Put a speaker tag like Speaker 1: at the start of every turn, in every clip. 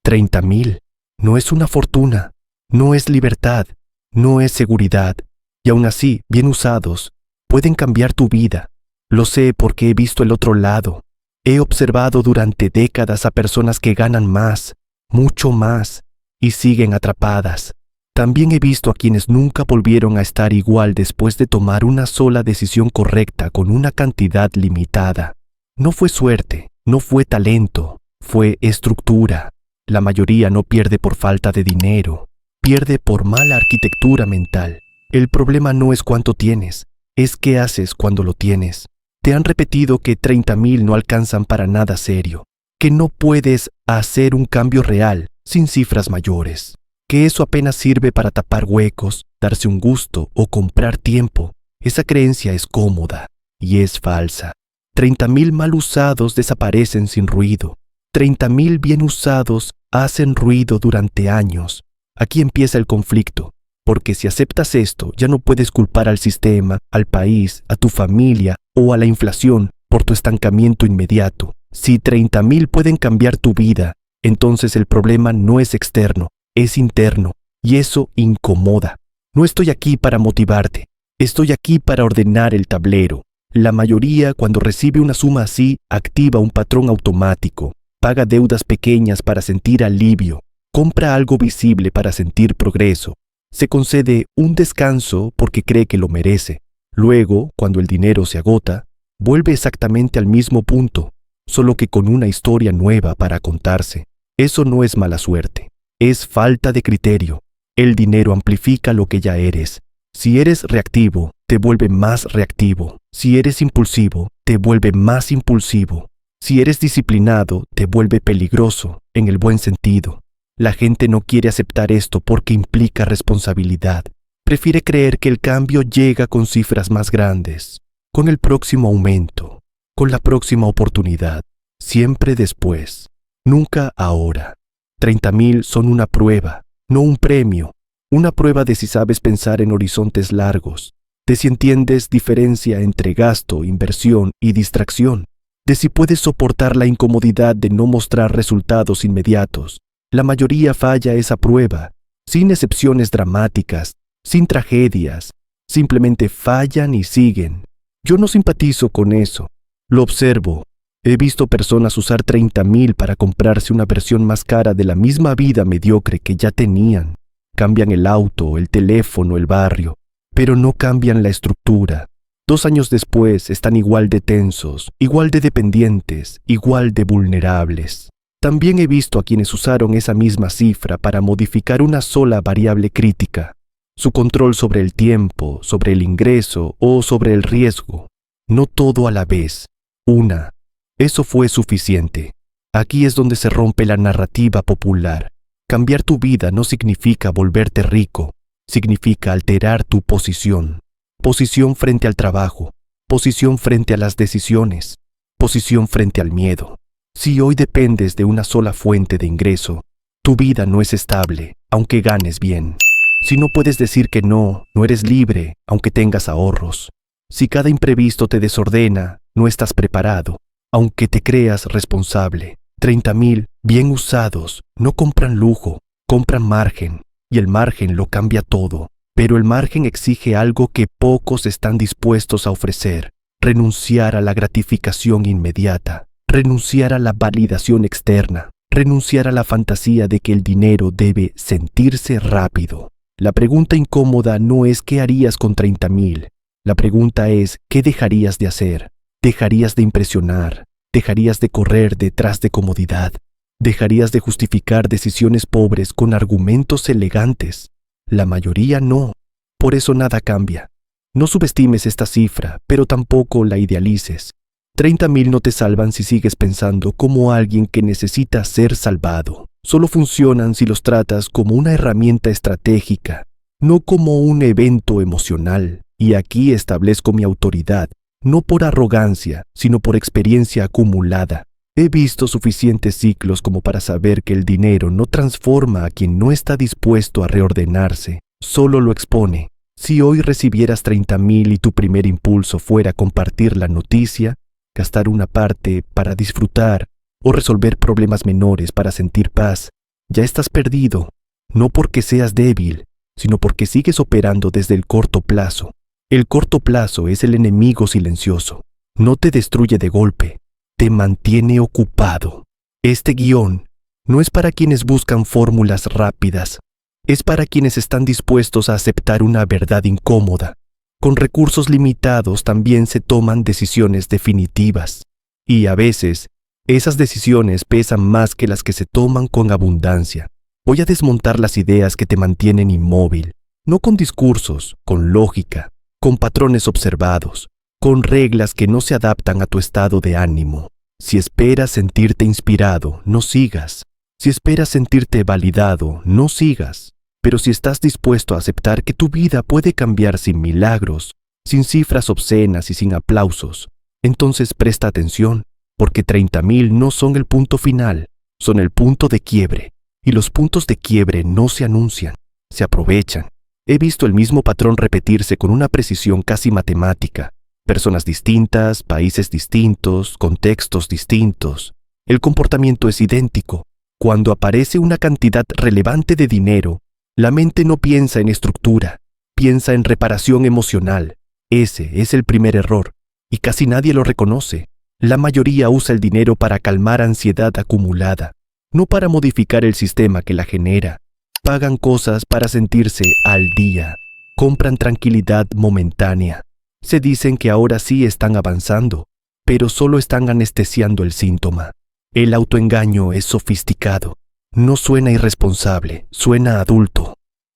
Speaker 1: 30,000. No es una fortuna, no es libertad, no es seguridad, y aún así, bien usados, pueden cambiar tu vida. Lo sé porque he visto el otro lado. He observado durante décadas a personas que ganan más, mucho más, y siguen atrapadas. También he visto a quienes nunca volvieron a estar igual después de tomar una sola decisión correcta con una cantidad limitada. No fue suerte, no fue talento, fue estructura. La mayoría no pierde por falta de dinero, pierde por mala arquitectura mental. El problema no es cuánto tienes, es qué haces cuando lo tienes. Te han repetido que 30,000 no alcanzan para nada serio, que no puedes hacer un cambio real sin cifras mayores, que eso apenas sirve para tapar huecos, darse un gusto o comprar tiempo. Esa creencia es cómoda y es falsa. 30,000 mal usados desaparecen sin ruido. 30,000 bien usados hacen ruido durante años. Aquí empieza el conflicto, porque si aceptas esto, ya no puedes culpar al sistema, al país, a tu familia o a la inflación por tu estancamiento inmediato. Si 30,000 pueden cambiar tu vida, entonces el problema no es externo, es interno, y eso incomoda. No estoy aquí para motivarte, estoy aquí para ordenar el tablero. La mayoría, cuando recibe una suma así, activa un patrón automático. Paga deudas pequeñas para sentir alivio, compra algo visible para sentir progreso, se concede un descanso porque cree que lo merece. Luego, cuando el dinero se agota, vuelve exactamente al mismo punto, solo que con una historia nueva para contarse. Eso no es mala suerte, es falta de criterio. El dinero amplifica lo que ya eres. Si eres reactivo, te vuelve más reactivo. Si eres impulsivo, te vuelve más impulsivo. Si eres disciplinado, te vuelve peligroso, en el buen sentido. La gente no quiere aceptar esto porque implica responsabilidad. Prefiere creer que el cambio llega con cifras más grandes, con el próximo aumento, con la próxima oportunidad, siempre después, nunca ahora. 30,000 son una prueba, no un premio. Una prueba de si sabes pensar en horizontes largos, de si entiendes diferencia entre gasto, inversión y distracción, de si puedes soportar la incomodidad de no mostrar resultados inmediatos. La mayoría falla esa prueba, sin excepciones dramáticas, sin tragedias, simplemente fallan y siguen. Yo no simpatizo con eso, lo observo. He visto personas usar 30,000 para comprarse una versión más cara de la misma vida mediocre que ya tenían. Cambian el auto, el teléfono, el barrio, pero no cambian la estructura. 2 años después están igual de tensos, igual de dependientes, igual de vulnerables. También he visto a quienes usaron esa misma cifra para modificar una sola variable crítica, su control sobre el tiempo, sobre el ingreso o sobre el riesgo. No todo a la vez, una. Eso fue suficiente. Aquí es donde se rompe la narrativa popular. Cambiar tu vida no significa volverte rico, significa alterar tu posición. Posición frente al trabajo, posición frente a las decisiones, posición frente al miedo. Si hoy dependes de una sola fuente de ingreso, tu vida no es estable, aunque ganes bien. Si no puedes decir que no, no eres libre, aunque tengas ahorros. Si cada imprevisto te desordena, no estás preparado, aunque te creas responsable. 30,000 bien usados no compran lujo, compran margen, y el margen lo cambia todo. Pero el margen exige algo que pocos están dispuestos a ofrecer: renunciar a la gratificación inmediata, renunciar a la validación externa, renunciar a la fantasía de que el dinero debe sentirse rápido. La pregunta incómoda no es ¿qué harías con 30,000? La pregunta es ¿qué dejarías de hacer? ¿Dejarías de impresionar? ¿Dejarías de correr detrás de comodidad? ¿Dejarías de justificar decisiones pobres con argumentos elegantes? La mayoría no. Por eso nada cambia. No subestimes esta cifra, pero tampoco la idealices. 30,000 no te salvan si sigues pensando como alguien que necesita ser salvado. Solo funcionan si los tratas como una herramienta estratégica, no como un evento emocional. Y aquí establezco mi autoridad, no por arrogancia, sino por experiencia acumulada. He visto suficientes ciclos como para saber que el dinero no transforma a quien no está dispuesto a reordenarse, solo lo expone. Si hoy recibieras 30,000 y tu primer impulso fuera compartir la noticia, gastar una parte para disfrutar o resolver problemas menores para sentir paz, Ya estás perdido, no porque seas débil, sino porque sigues operando desde el corto plazo. El corto plazo es el enemigo silencioso. No te destruye de golpe, te mantiene ocupado. Este guión no es para quienes buscan fórmulas rápidas, es para quienes están dispuestos a aceptar una verdad incómoda. Con recursos limitados también se toman decisiones definitivas, y a veces esas decisiones pesan más que las que se toman con abundancia. Voy a desmontar las ideas que te mantienen inmóvil, no con discursos, con lógica, con patrones observados, con reglas que no se adaptan a tu estado de ánimo. Si esperas sentirte inspirado, no sigas. Si esperas sentirte validado, no sigas. Pero si estás dispuesto a aceptar que tu vida puede cambiar sin milagros, sin cifras obscenas y sin aplausos, entonces presta atención, porque 30,000 no son el punto final, son el punto de quiebre. Y los puntos de quiebre no se anuncian, se aprovechan. He visto el mismo patrón repetirse con una precisión casi matemática. Personas distintas, países distintos, contextos distintos. El comportamiento es idéntico. Cuando aparece una cantidad relevante de dinero, la mente no piensa en estructura, piensa en reparación emocional. Ese es el primer error, y casi nadie lo reconoce. La mayoría usa el dinero para calmar ansiedad acumulada, no para modificar el sistema que la genera. Pagan cosas para sentirse al día, compran tranquilidad momentánea. Se dicen que ahora sí están avanzando, pero solo están anestesiando el síntoma. El autoengaño es sofisticado. No suena irresponsable, suena adulto.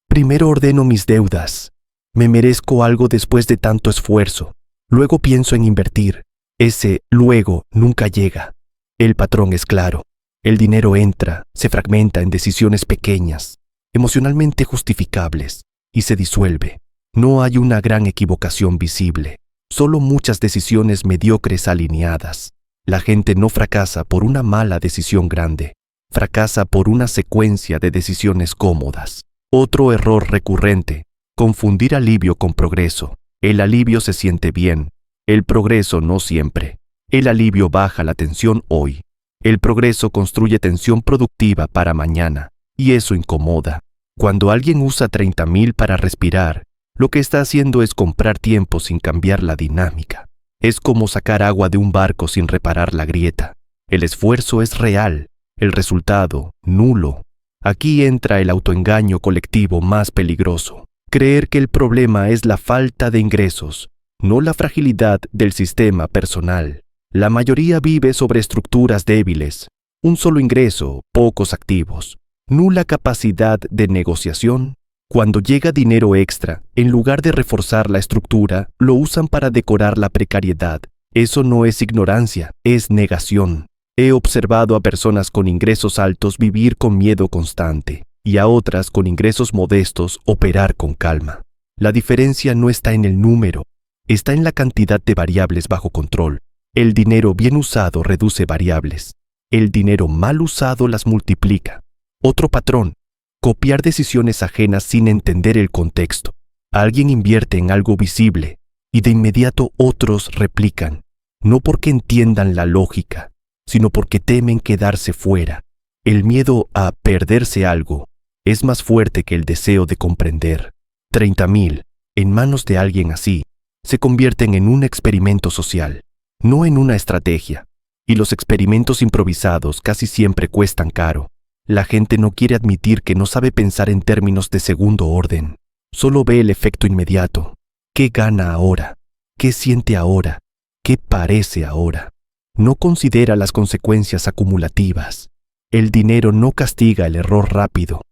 Speaker 1: Primero ordeno mis deudas. Me merezco algo después de tanto esfuerzo. Luego pienso en invertir. Ese luego nunca llega. El patrón es claro. El dinero entra, se fragmenta en decisiones pequeñas, emocionalmente justificables, y se disuelve. No hay una gran equivocación visible, solo muchas decisiones mediocres alineadas. La gente no fracasa por una mala decisión grande, fracasa por una secuencia de decisiones cómodas. Otro error recurrente, confundir alivio con progreso. El alivio se siente bien, el progreso no siempre. El alivio baja la tensión hoy. El progreso construye tensión productiva para mañana, y eso incomoda. Cuando alguien usa 30,000 para respirar, lo que está haciendo es comprar tiempo sin cambiar la dinámica. Es como sacar agua de un barco sin reparar la grieta. El esfuerzo es real, el resultado nulo. Aquí entra el autoengaño colectivo más peligroso. Creer que el problema es la falta de ingresos, no la fragilidad del sistema personal. La mayoría vive sobre estructuras débiles, un solo ingreso, pocos activos, nula capacidad de negociación. Cuando llega dinero extra, en lugar de reforzar la estructura, lo usan para decorar la precariedad. Eso no es ignorancia, es negación. He observado a personas con ingresos altos vivir con miedo constante, y a otras con ingresos modestos operar con calma. La diferencia no está en el número, está en la cantidad de variables bajo control. El dinero bien usado reduce variables. El dinero mal usado las multiplica. Otro patrón. Copiar decisiones ajenas sin entender el contexto. Alguien invierte en algo visible y de inmediato otros replican, no porque entiendan la lógica, sino porque temen quedarse fuera. El miedo a perderse algo es más fuerte que el deseo de comprender. 30,000 en manos de alguien así se convierten en un experimento social, no en una estrategia. Y los experimentos improvisados casi siempre cuestan caro. La gente no quiere admitir que no sabe pensar en términos de segundo orden. Solo ve el efecto inmediato. ¿Qué gana ahora? ¿Qué siente ahora? ¿Qué parece ahora? No considera las consecuencias acumulativas. El dinero no castiga el error rápido,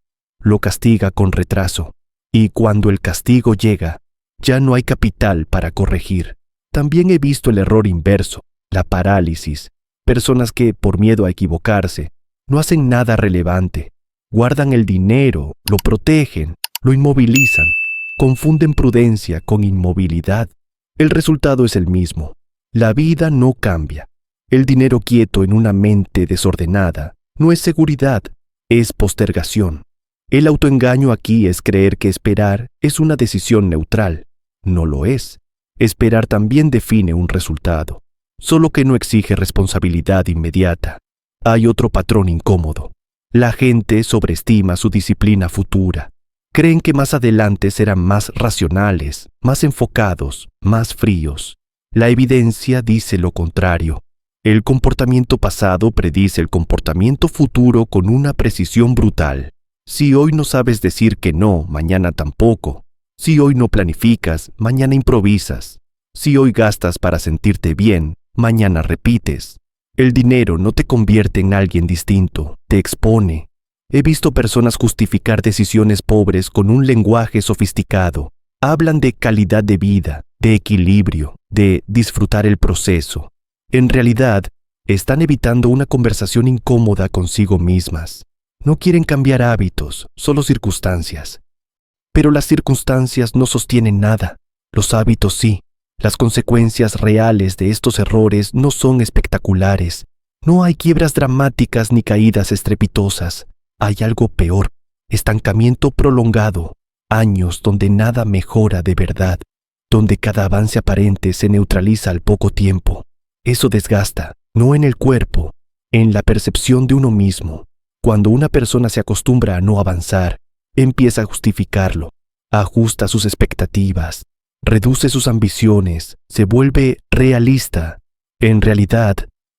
Speaker 1: lo castiga con retraso. Y cuando el castigo llega, ya no hay capital para corregir. También he visto el error inverso, la parálisis. Personas que, por miedo a equivocarse, no hacen nada relevante. Guardan el dinero, lo protegen, lo inmovilizan. Confunden prudencia con inmovilidad. El resultado es el mismo. La vida no cambia. El dinero quieto en una mente desordenada no es seguridad, es postergación. El autoengaño aquí es creer que esperar es una decisión neutral. No lo es. Esperar también define un resultado, solo que no exige responsabilidad inmediata. Hay otro patrón incómodo. La gente sobreestima su disciplina futura. Creen que más adelante serán más racionales, más enfocados, más fríos. La evidencia dice lo contrario. El comportamiento pasado predice el comportamiento futuro con una precisión brutal. Si hoy no sabes decir que no, mañana tampoco. Si hoy no planificas, mañana improvisas. Si hoy gastas para sentirte bien, mañana repites. El dinero no te convierte en alguien distinto, te expone. He visto personas justificar decisiones pobres con un lenguaje sofisticado. Hablan de calidad de vida, de equilibrio, de disfrutar el proceso. En realidad, están evitando una conversación incómoda consigo mismas. No quieren cambiar hábitos, solo circunstancias. Pero las circunstancias no sostienen nada. Los hábitos sí. Las consecuencias reales de estos errores no son espectaculares. No hay quiebras dramáticas ni caídas estrepitosas. Hay algo peor, estancamiento prolongado, años donde nada mejora de verdad, donde cada avance aparente se neutraliza al poco tiempo. Eso desgasta, no en el cuerpo, en la percepción de uno mismo. Cuando una persona se acostumbra a no avanzar, empieza a justificarlo, ajusta sus expectativas, reduce sus ambiciones, se vuelve realista. En realidad,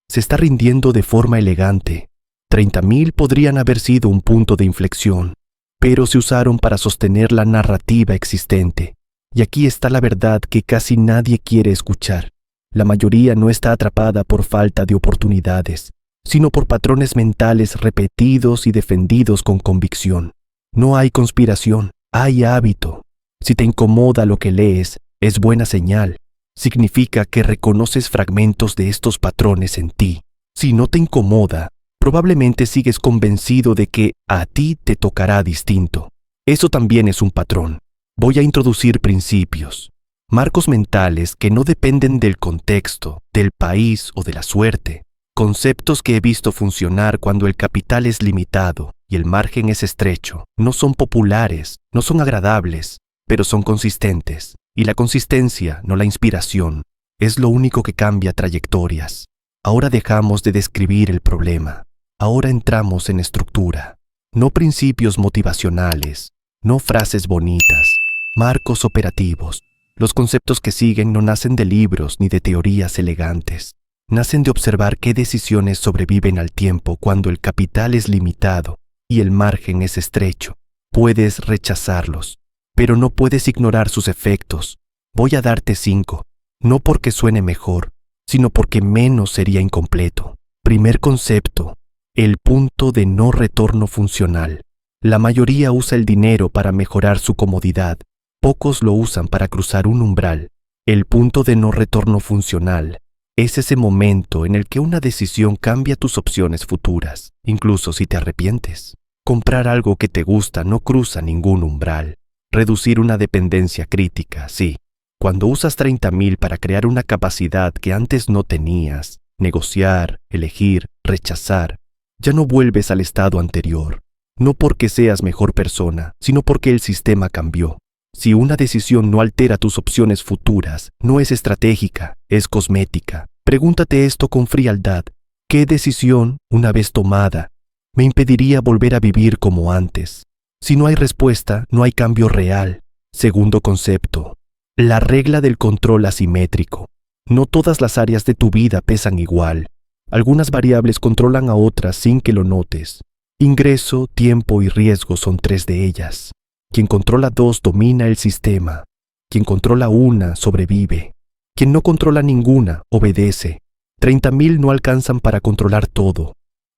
Speaker 1: se está rindiendo de forma elegante. 30.000 podrían haber sido un punto de inflexión, pero se usaron para sostener la narrativa existente. Y aquí está la verdad que casi nadie quiere escuchar. La mayoría no está atrapada por falta de oportunidades, sino por patrones mentales repetidos y defendidos con convicción. No hay conspiración, hay hábito. Si te incomoda lo que lees, es buena señal. Significa que reconoces fragmentos de estos patrones en ti. Si no te incomoda, probablemente sigues convencido de que a ti te tocará distinto. Eso también es un patrón. Voy a introducir principios, marcos mentales que no dependen del contexto, del país o de la suerte. Conceptos que he visto funcionar cuando el capital es limitado y el margen es estrecho. No son populares, no son agradables, pero son consistentes. Y la consistencia, no la inspiración, es lo único que cambia trayectorias. Ahora dejamos de describir el problema. Ahora entramos en estructura. No principios motivacionales, no frases bonitas, marcos operativos. Los conceptos que siguen no nacen de libros ni de teorías elegantes. Nacen de observar qué decisiones sobreviven al tiempo cuando el capital es limitado y el margen es estrecho. Puedes rechazarlos, pero no puedes ignorar sus efectos. Voy a darte 5, no porque suene mejor, sino porque menos sería incompleto. Primer concepto, el punto de no retorno funcional. La mayoría usa el dinero para mejorar su comodidad. Pocos lo usan para cruzar un umbral. El punto de no retorno funcional es ese momento en el que una decisión cambia tus opciones futuras, incluso si te arrepientes. Comprar algo que te gusta no cruza ningún umbral. Reducir una dependencia crítica, sí. Cuando usas 30.000 para crear una capacidad que antes no tenías, negociar, elegir, rechazar, ya no vuelves al estado anterior. No porque seas mejor persona, sino porque el sistema cambió. Si una decisión no altera tus opciones futuras, no es estratégica, es cosmética. Pregúntate esto con frialdad. ¿Qué decisión, una vez tomada, me impediría volver a vivir como antes? Si no hay respuesta, no hay cambio real. Segundo concepto, la regla del control asimétrico. No todas las áreas de tu vida pesan igual. Algunas variables controlan a otras sin que lo notes. Ingreso, tiempo y riesgo son 3 de ellas. Quien controla 2 domina el sistema. Quien controla una sobrevive. Quien no controla ninguna obedece. 30.000 no alcanzan para controlar todo,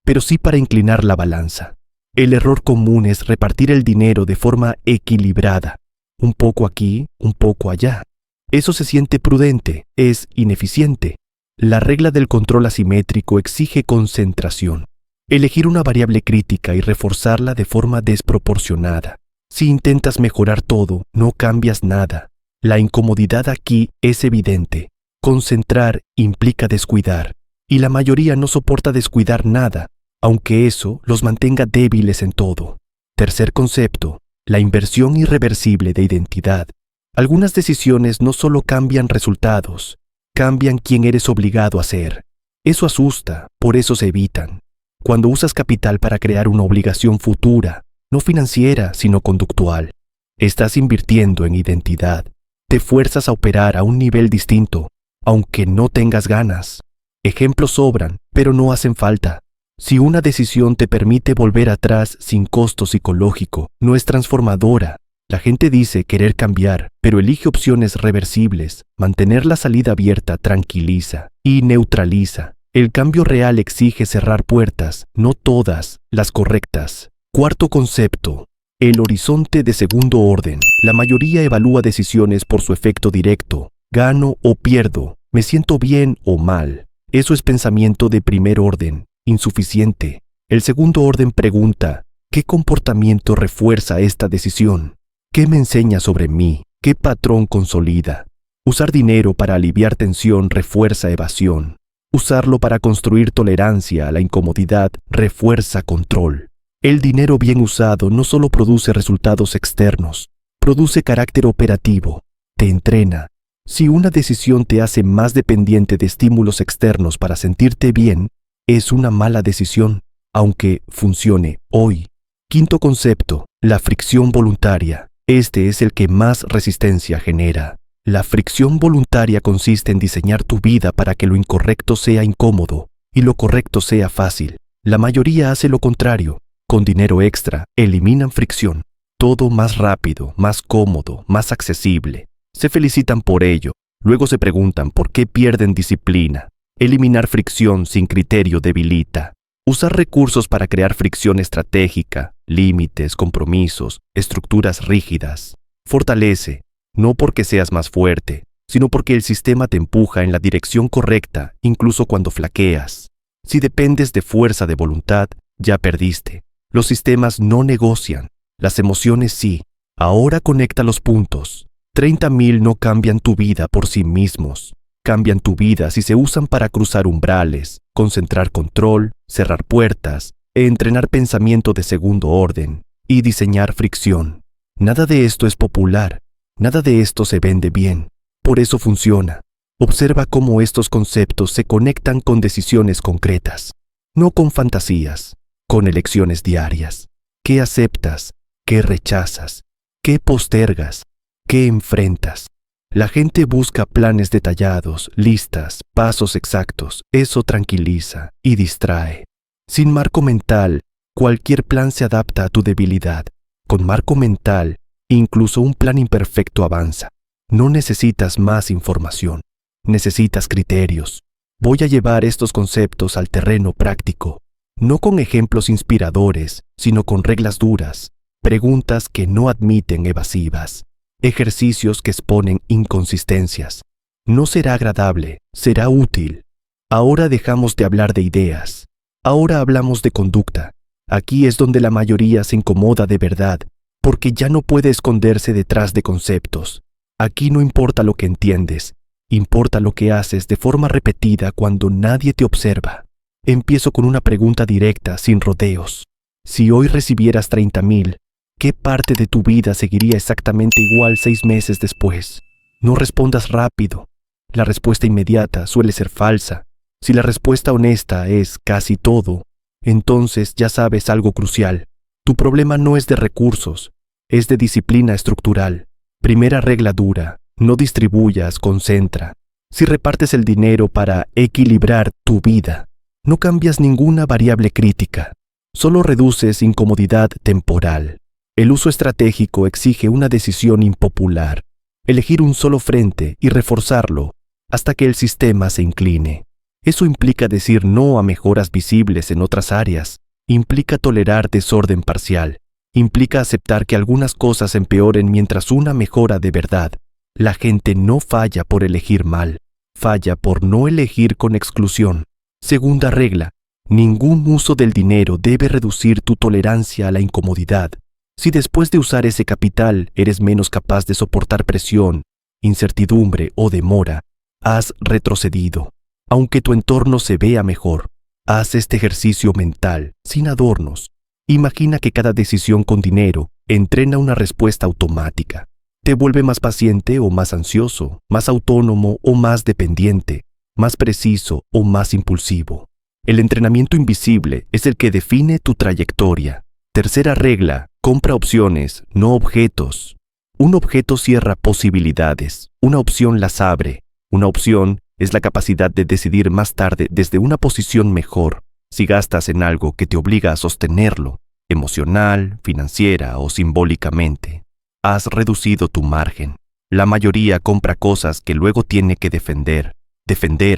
Speaker 1: pero sí para inclinar la balanza. El error común es repartir el dinero de forma equilibrada. Un poco aquí, un poco allá. Eso se siente prudente, es ineficiente. La regla del control asimétrico exige concentración. Elegir una variable crítica y reforzarla de forma desproporcionada. Si intentas mejorar todo, no cambias nada. La incomodidad aquí es evidente. Concentrar implica descuidar, y la mayoría no soporta descuidar nada, aunque eso los mantenga débiles en todo. Tercer concepto, la inversión irreversible de identidad. Algunas decisiones no solo cambian resultados, cambian quién eres obligado a ser. Eso asusta, por eso se evitan. Cuando usas capital para crear una obligación futura, no financiera, sino conductual, estás invirtiendo en identidad. Te fuerzas a operar a un nivel distinto, aunque no tengas ganas. Ejemplos sobran, pero no hacen falta. Si una decisión te permite volver atrás sin costo psicológico, no es transformadora. La gente dice querer cambiar, pero elige opciones reversibles. Mantener la salida abierta tranquiliza y neutraliza. El cambio real exige cerrar puertas, no todas las correctas. Cuarto concepto. El horizonte de segundo orden. La mayoría evalúa decisiones por su efecto directo. Gano o pierdo. Me siento bien o mal. Eso es pensamiento de primer orden, insuficiente. El segundo orden pregunta, ¿qué comportamiento refuerza esta decisión? ¿Qué me enseña sobre mí? ¿Qué patrón consolida? Usar dinero para aliviar tensión refuerza evasión. Usarlo para construir tolerancia a la incomodidad refuerza control. El dinero bien usado no solo produce resultados externos, produce carácter operativo, te entrena. Si una decisión te hace más dependiente de estímulos externos para sentirte bien, es una mala decisión, aunque funcione hoy. Quinto concepto, la fricción voluntaria. Este es el que más resistencia genera. La fricción voluntaria consiste en diseñar tu vida para que lo incorrecto sea incómodo y lo correcto sea fácil. La mayoría hace lo contrario. Con dinero extra, eliminan fricción. Todo más rápido, más cómodo, más accesible. Se felicitan por ello. Luego se preguntan por qué pierden disciplina. Eliminar fricción sin criterio debilita. Usar recursos para crear fricción estratégica, límites, compromisos, estructuras rígidas. Fortalece, no porque seas más fuerte, sino porque el sistema te empuja en la dirección correcta, incluso cuando flaqueas. Si dependes de fuerza de voluntad, ya perdiste. Los sistemas no negocian, las emociones sí. Ahora conecta los puntos. 30,000 no cambian tu vida por sí mismos. Cambian tu vida si se usan para cruzar umbrales, concentrar control, cerrar puertas, entrenar pensamiento de segundo orden y diseñar fricción. Nada de esto es popular, nada de esto se vende bien. Por eso funciona. Observa cómo estos conceptos se conectan con decisiones concretas, no con fantasías. Con elecciones diarias. ¿Qué aceptas? ¿Qué rechazas? ¿Qué postergas? ¿Qué enfrentas? La gente busca planes detallados, listas, pasos exactos. Eso tranquiliza y distrae. Sin marco mental, cualquier plan se adapta a tu debilidad. Con marco mental, incluso un plan imperfecto avanza. No necesitas más información. Necesitas criterios. Voy a llevar estos conceptos al terreno práctico. No con ejemplos inspiradores, sino con reglas duras, preguntas que no admiten evasivas, ejercicios que exponen inconsistencias. No será agradable, será útil. Ahora dejamos de hablar de ideas. Ahora hablamos de conducta. Aquí es donde la mayoría se incomoda de verdad, porque ya no puede esconderse detrás de conceptos. Aquí no importa lo que entiendes, importa lo que haces de forma repetida cuando nadie te observa. Empiezo con una pregunta directa, sin rodeos. Si hoy recibieras 30,000, ¿qué parte de tu vida seguiría exactamente igual 6 meses después? No respondas rápido. La respuesta inmediata suele ser falsa. Si la respuesta honesta es casi todo, entonces ya sabes algo crucial. Tu problema no es de recursos, es de disciplina estructural. Primera regla dura, no distribuyas, concentra. Si repartes el dinero para equilibrar tu vida, no cambias ninguna variable crítica, solo reduces incomodidad temporal. El uso estratégico exige una decisión impopular, elegir un solo frente y reforzarlo hasta que el sistema se incline. Eso implica decir no a mejoras visibles en otras áreas, implica tolerar desorden parcial, implica aceptar que algunas cosas empeoren mientras una mejora de verdad. La gente no falla por elegir mal, falla por no elegir con exclusión. Segunda regla, ningún uso del dinero debe reducir tu tolerancia a la incomodidad. Si después de usar ese capital eres menos capaz de soportar presión, incertidumbre o demora, has retrocedido. Aunque tu entorno se vea mejor, haz este ejercicio mental, sin adornos. Imagina que cada decisión con dinero entrena una respuesta automática. Te vuelve más paciente o más ansioso, más autónomo o más dependiente, más preciso o más impulsivo. El entrenamiento invisible es el que define tu trayectoria. Tercera regla, compra opciones, no objetos. Un objeto cierra posibilidades, una opción las abre. Una opción es la capacidad de decidir más tarde desde una posición mejor, si gastas en algo que te obliga a sostenerlo, emocional, financiera o simbólicamente. Has reducido tu margen. La mayoría compra cosas que luego tiene que defender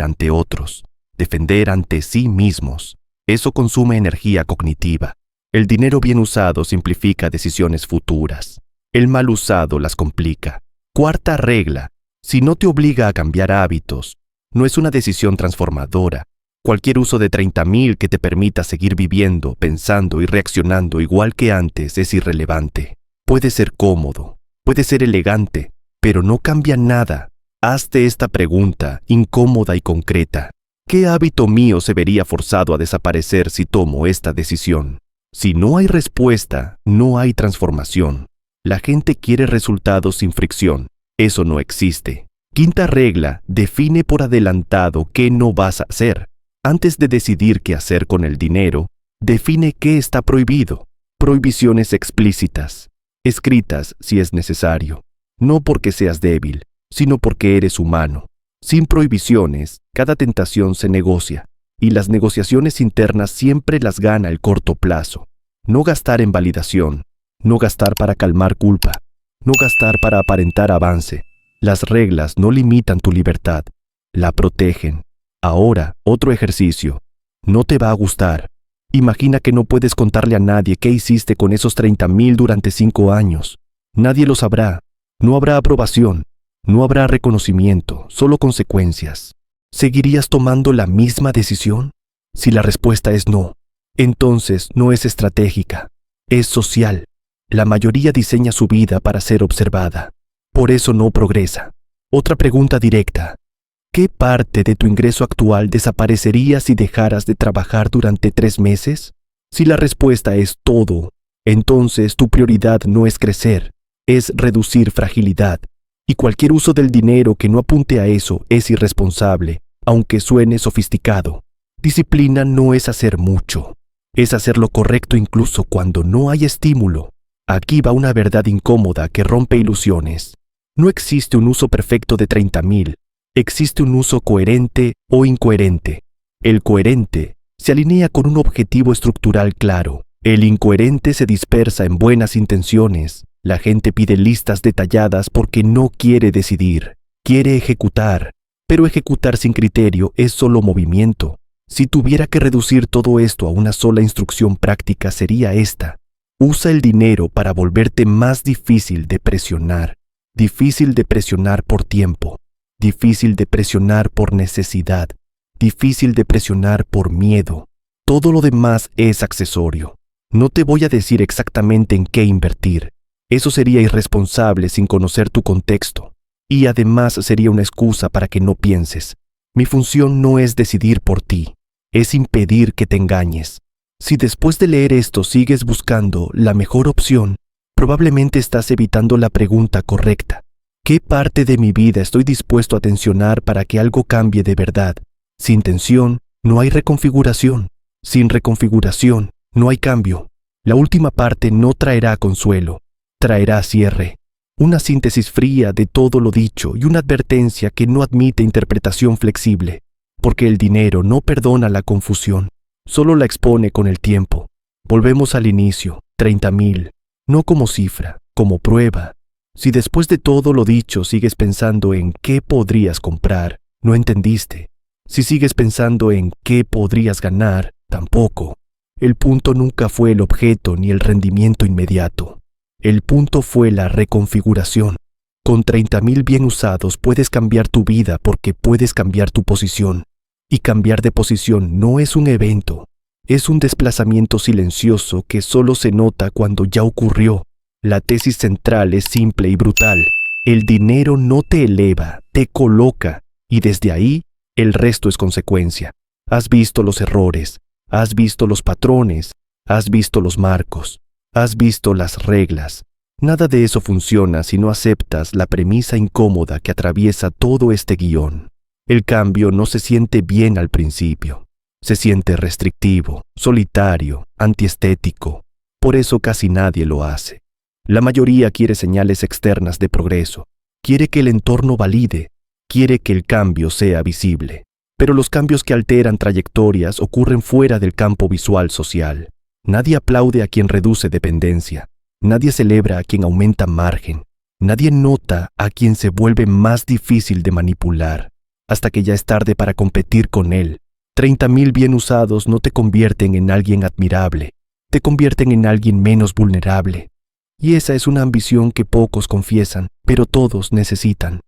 Speaker 1: ante otros, defender ante sí mismos. Eso consume energía cognitiva. El dinero bien usado simplifica decisiones futuras. El mal usado las complica. Cuarta regla, si no te obliga a cambiar hábitos, no es una decisión transformadora. Cualquier uso de 30,000 que te permita seguir viviendo, pensando y reaccionando igual que antes es irrelevante. Puede ser cómodo, puede ser elegante, pero no cambia nada. Hazte esta pregunta, incómoda y concreta. ¿Qué hábito mío se vería forzado a desaparecer si tomo esta decisión? Si no hay respuesta, no hay transformación. La gente quiere resultados sin fricción. Eso no existe. Quinta regla, define por adelantado qué no vas a hacer. Antes de decidir qué hacer con el dinero, define qué está prohibido. Prohibiciones explícitas, escritas si es necesario. No porque seas débil, sino porque eres humano. Sin prohibiciones, cada tentación se negocia, y las negociaciones internas siempre las gana el corto plazo. No gastar en validación, no gastar para calmar culpa, no gastar para aparentar avance. Las reglas no limitan tu libertad, la protegen. Ahora, otro ejercicio. No te va a gustar. Imagina que no puedes contarle a nadie qué hiciste con esos 30,000 durante 5 años. Nadie lo sabrá. No habrá aprobación. No habrá reconocimiento, solo consecuencias. ¿Seguirías tomando la misma decisión? Si la respuesta es no, entonces no es estratégica, es social. La mayoría diseña su vida para ser observada. Por eso no progresa. Otra pregunta directa. ¿Qué parte de tu ingreso actual desaparecería si dejaras de trabajar durante 3 meses? Si la respuesta es todo, entonces tu prioridad no es crecer, es reducir fragilidad. Y cualquier uso del dinero que no apunte a eso es irresponsable, aunque suene sofisticado. Disciplina no es hacer mucho, es hacer lo correcto incluso cuando no hay estímulo. Aquí va una verdad incómoda que rompe ilusiones. No existe un uso perfecto de 30,000, existe un uso coherente o incoherente. El coherente se alinea con un objetivo estructural claro. El incoherente se dispersa en buenas intenciones. La gente pide listas detalladas porque no quiere decidir, quiere ejecutar, pero ejecutar sin criterio es solo movimiento. Si tuviera que reducir todo esto a una sola instrucción práctica sería esta. Usa el dinero para volverte más difícil de presionar por tiempo, difícil de presionar por necesidad, difícil de presionar por miedo. Todo lo demás es accesorio. No te voy a decir exactamente en qué invertir. Eso sería irresponsable sin conocer tu contexto, y además sería una excusa para que no pienses. Mi función no es decidir por ti, es impedir que te engañes. Si después de leer esto sigues buscando la mejor opción, probablemente estás evitando la pregunta correcta. ¿Qué parte de mi vida estoy dispuesto a tensionar para que algo cambie de verdad? Sin tensión, no hay reconfiguración. Sin reconfiguración, no hay cambio. La última parte no traerá consuelo. Traerá cierre, una síntesis fría de todo lo dicho y una advertencia que no admite interpretación flexible, porque el dinero no perdona la confusión, solo la expone con el tiempo. Volvemos al inicio, 30,000, no como cifra, como prueba. Si después de todo lo dicho sigues pensando en qué podrías comprar, no entendiste. Si sigues pensando en qué podrías ganar, tampoco. El punto nunca fue el objeto ni el rendimiento inmediato. El punto fue la reconfiguración. Con 30,000 bien usados puedes cambiar tu vida porque puedes cambiar tu posición. Y cambiar de posición no es un evento, es un desplazamiento silencioso que solo se nota cuando ya ocurrió. La tesis central es simple y brutal. El dinero no te eleva, te coloca, y desde ahí, el resto es consecuencia. Has visto los errores, has visto los patrones, has visto los marcos. Has visto las reglas. Nada de eso funciona si no aceptas la premisa incómoda que atraviesa todo este guión. El cambio no se siente bien al principio. Se siente restrictivo, solitario, antiestético. Por eso casi nadie lo hace. La mayoría quiere señales externas de progreso, quiere que el entorno valide, quiere que el cambio sea visible. Pero los cambios que alteran trayectorias ocurren fuera del campo visual social. Nadie aplaude a quien reduce dependencia, nadie celebra a quien aumenta margen, nadie nota a quien se vuelve más difícil de manipular, hasta que ya es tarde para competir con él. 30.000 bien usados no te convierten en alguien admirable, te convierten en alguien menos vulnerable. Y esa es una ambición que pocos confiesan, pero todos necesitan.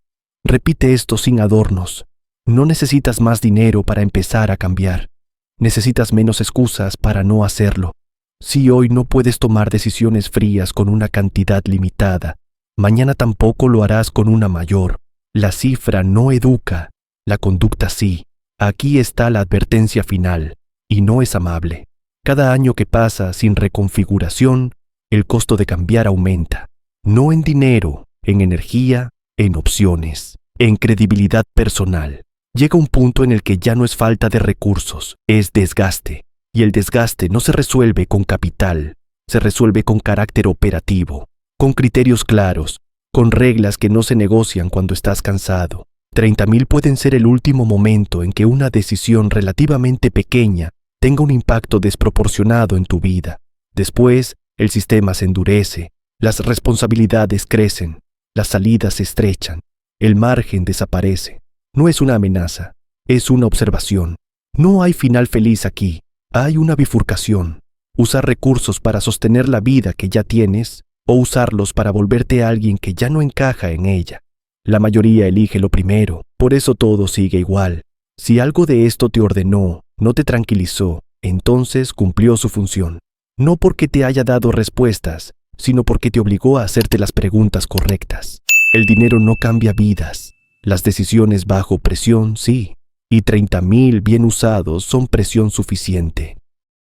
Speaker 1: Repite esto sin adornos. No necesitas más dinero para empezar a cambiar. Necesitas menos excusas para no hacerlo. Si hoy no puedes tomar decisiones frías con una cantidad limitada, mañana tampoco lo harás con una mayor. La cifra no educa, la conducta sí. Aquí está la advertencia final, y no es amable. Cada año que pasa sin reconfiguración, el costo de cambiar aumenta. No en dinero, en energía, en opciones, en credibilidad personal. Llega un punto en el que ya no es falta de recursos, es desgaste. Y el desgaste no se resuelve con capital, se resuelve con carácter operativo, con criterios claros, con reglas que no se negocian cuando estás cansado. 30.000 pueden ser el último momento en que una decisión relativamente pequeña tenga un impacto desproporcionado en tu vida. Después, el sistema se endurece, las responsabilidades crecen, las salidas se estrechan, el margen desaparece. No es una amenaza, es una observación. No hay final feliz aquí, hay una bifurcación. Usar recursos para sostener la vida que ya tienes o usarlos para volverte a alguien que ya no encaja en ella. La mayoría elige lo primero, por eso todo sigue igual. Si algo de esto te ordenó, no te tranquilizó, entonces cumplió su función. No porque te haya dado respuestas, sino porque te obligó a hacerte las preguntas correctas. El dinero no cambia vidas. Las decisiones bajo presión, sí, y 30.000 bien usados son presión suficiente.